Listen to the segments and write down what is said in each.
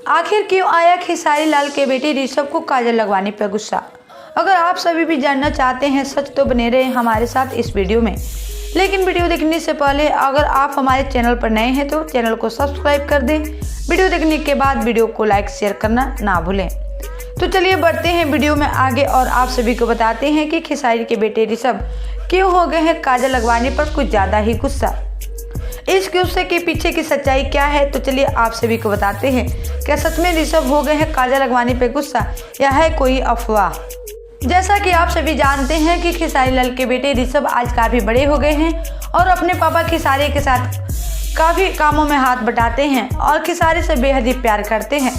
आखिर क्यों आया खेसारी लाल के बेटे ऋषभ को काजल लगवाने पर गुस्सा। अगर आप सभी भी जानना चाहते हैं सच तो बने रहे हमारे साथ इस वीडियो में। लेकिन वीडियो देखने से पहले अगर आप हमारे चैनल पर नए हैं तो चैनल को सब्सक्राइब कर दें। वीडियो देखने के बाद वीडियो को लाइक शेयर करना ना भूलें। तो चलिए बढ़ते हैं वीडियो में आगे और आप सभी को बताते हैं कि खेसारी के बेटे ऋषभ क्यों हो गए हैं काजल लगवाने पर कुछ ज़्यादा ही गुस्सा। इस गुस्से के पीछे की सच्चाई क्या है तो चलिए आप सभी को बताते हैं। क्या सच में ऋषभ हो गए हैं काजल लगवाने पर गुस्सा या है कोई अफवाह। जैसा कि आप सभी जानते हैं कि खेसारी लाल के बेटे ऋषभ आज काफ़ी बड़े हो गए हैं और अपने पापा खेसारी के साथ काफ़ी कामों में हाथ बटाते हैं और खेसारी से बेहद ही प्यार करते हैं।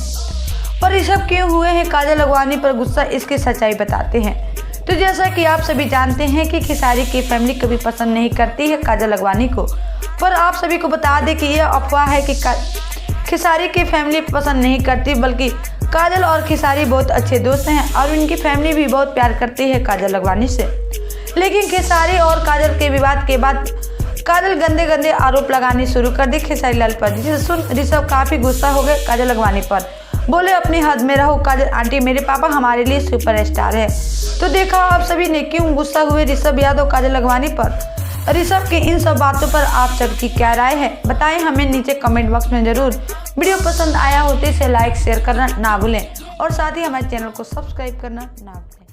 पर ऋषभ क्यों हुए हैं काजल लगवाने पर गुस्सा, इसकी सच्चाई बताते हैं। तो जैसा कि आप सभी जानते हैं कि खेसारी की फैमिली कभी पसंद नहीं करती है काजल लगवाने को। पर आप सभी को बता दें कि यह अफवाह है कि खेसारी की फैमिली पसंद नहीं करती, बल्कि काजल और खेसारी बहुत अच्छे दोस्त हैं और उनकी फैमिली भी बहुत प्यार करती है काजल लगवाने से। लेकिन खेसारी और काजल के विवाद के बाद काजल गंदे गंदे आरोप लगाने शुरू कर दी खेसारी लाल पर, जिसे सुन ऋषभ काफ़ी गुस्सा हो गए काजल लगवाने पर। बोले अपनी हद में रहो काजल आंटी, मेरे पापा हमारे लिए सुपरस्टार है। तो देखा आप सभी ने क्यों गुस्सा हुए ऋषभ यादव काजल लगवाने पर। ऋषभ की इन सब बातों पर आप सबकी क्या राय है बताएं हमें नीचे कमेंट बॉक्स में ज़रूर। वीडियो पसंद आया हो तो इसे लाइक शेयर करना ना भूलें और साथ ही हमारे चैनल को सब्सक्राइब करना ना भूलें।